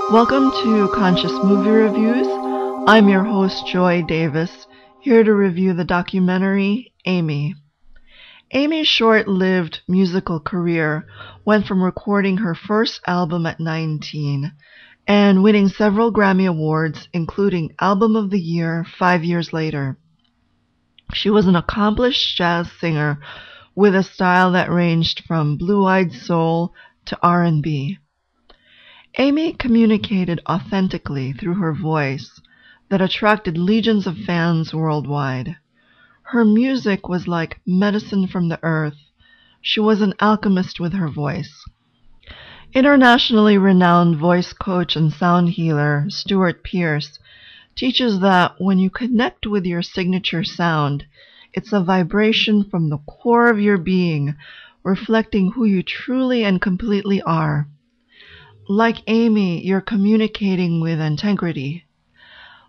Welcome to Conscious Movie Reviews. I'm your host, Joy Davis, here to review the documentary Amy. Amy's short-lived musical career went from recording her first album at 19 and winning several Grammy Awards, including Album of the Year 5 years later. She was an accomplished jazz singer with a style that ranged from blue-eyed soul to R&B. Amy communicated authentically through her voice that attracted legions of fans worldwide. Her music was like medicine from the earth. She was an alchemist with her voice. Internationally renowned voice coach and sound healer Stuart Pearce teaches that when you connect with your signature sound, it's a vibration from the core of your being, reflecting who you truly and completely are. Like Amy, you're communicating with integrity.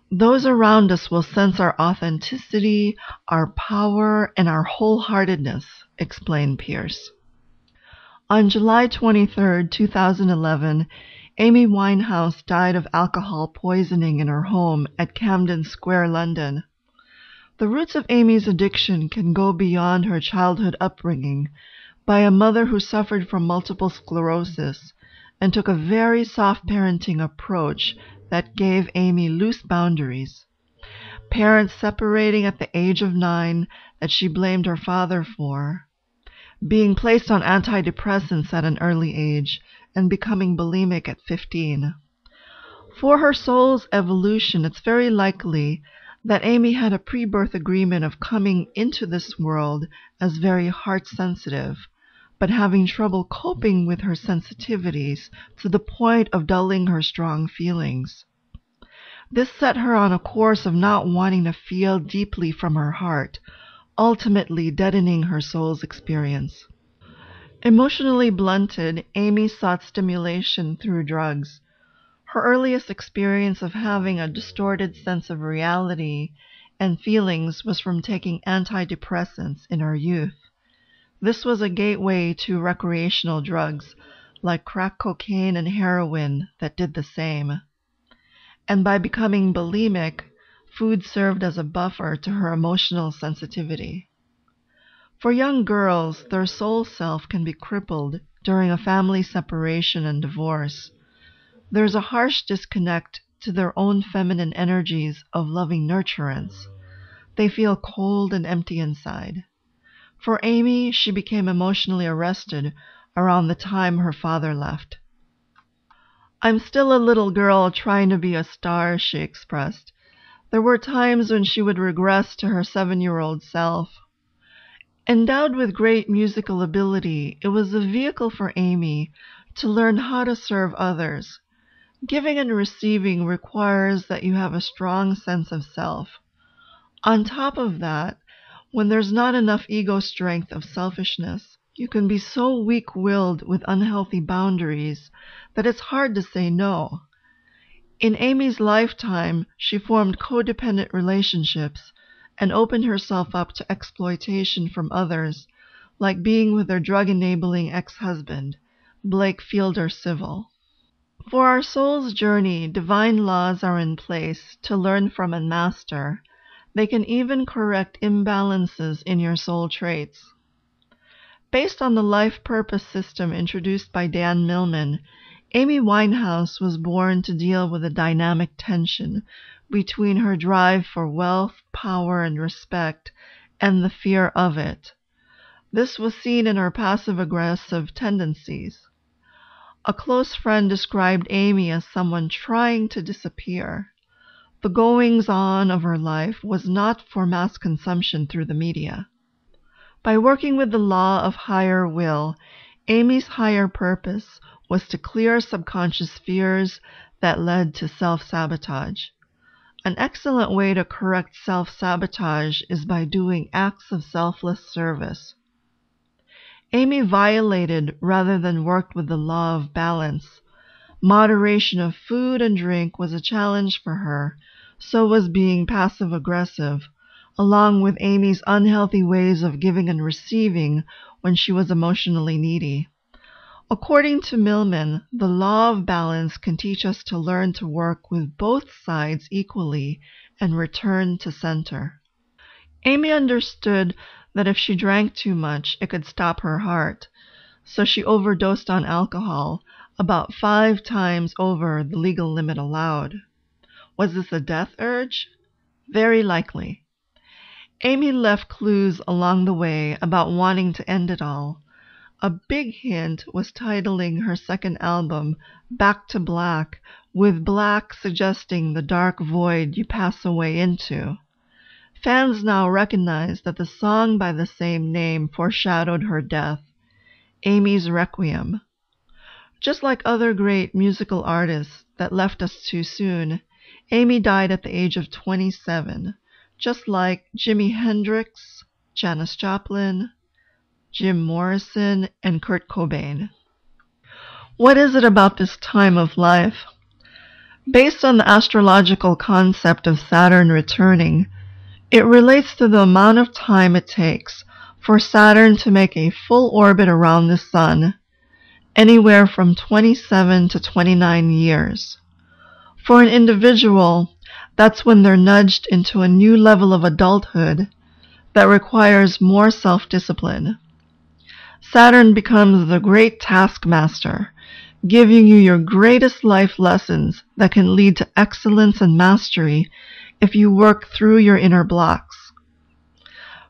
Those around us will sense our authenticity, our power, and our wholeheartedness, explained Pearce. On July 23, 2011, Amy Winehouse died of alcohol poisoning in her home at Camden Square, London. The roots of Amy's addiction can go beyond her childhood upbringing by a mother who suffered from multiple sclerosis and took a very soft parenting approach that gave Amy loose boundaries. Parents separating at the age of 9 that she blamed her father for, being placed on antidepressants at an early age, and becoming bulimic at 15. For her soul's evolution, it's very likely that Amy had a pre-birth agreement of coming into this world as very heart-sensitive, but having trouble coping with her sensitivities to the point of dulling her strong feelings. This set her on a course of not wanting to feel deeply from her heart, ultimately deadening her soul's experience. Emotionally blunted, Amy sought stimulation through drugs. Her earliest experience of having a distorted sense of reality and feelings was from taking antidepressants in her youth. This was a gateway to recreational drugs like crack cocaine and heroin that did the same. And by becoming bulimic, food served as a buffer to her emotional sensitivity. For young girls, their soul self can be crippled during a family separation and divorce. There's a harsh disconnect to their own feminine energies of loving nurturance. They feel cold and empty inside. For Amy, she became emotionally arrested around the time her father left. "I'm still a little girl trying to be a star," she expressed. There were times when she would regress to her 7-year-old self. Endowed with great musical ability, it was a vehicle for Amy to learn how to serve others. Giving and receiving requires that you have a strong sense of self. On top of that, when there's not enough ego strength of selfishness, you can be so weak-willed with unhealthy boundaries that it's hard to say no. In Amy's lifetime, she formed codependent relationships and opened herself up to exploitation from others, like being with her drug-enabling ex-husband, Blake Fielder Civil. For our soul's journey, divine laws are in place to learn from and master. They can even correct imbalances in your soul traits. Based on the life purpose system introduced by Dan Millman, Amy Winehouse was born to deal with a dynamic tension between her drive for wealth, power, and respect, and the fear of it. This was seen in her passive-aggressive tendencies. A close friend described Amy as someone trying to disappear. The goings-on of her life was not for mass consumption through the media. By working with the law of higher will, Amy's higher purpose was to clear subconscious fears that led to self-sabotage. An excellent way to correct self-sabotage is by doing acts of selfless service. Amy violated rather than worked with the law of balance. Moderation of food and drink was a challenge for her, so was being passive-aggressive, along with Amy's unhealthy ways of giving and receiving when she was emotionally needy. According to Millman, the law of balance can teach us to learn to work with both sides equally and return to center. Amy understood that if she drank too much, it could stop her heart, so she overdosed on alcohol, about 5 times over the legal limit allowed. Was this a death urge? Very likely. Amy left clues along the way about wanting to end it all. A big hint was titling her second album Back to Black, with black suggesting the dark void you pass away into. Fans now recognize that the song by the same name foreshadowed her death, Amy's Requiem. Just like other great musical artists that left us too soon, Amy died at the age of 27, just like Jimi Hendrix, Janis Joplin, Jim Morrison, and Kurt Cobain. What is it about this time of life? Based on the astrological concept of Saturn returning, it relates to the amount of time it takes for Saturn to make a full orbit around the Sun, anywhere from 27 to 29 years. For an individual, that's when they're nudged into a new level of adulthood that requires more self-discipline. Saturn becomes the great taskmaster, giving you your greatest life lessons that can lead to excellence and mastery if you work through your inner blocks.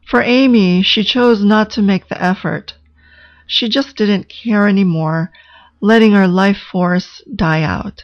For Amy, she chose not to make the effort. She just didn't care anymore, letting her life force die out.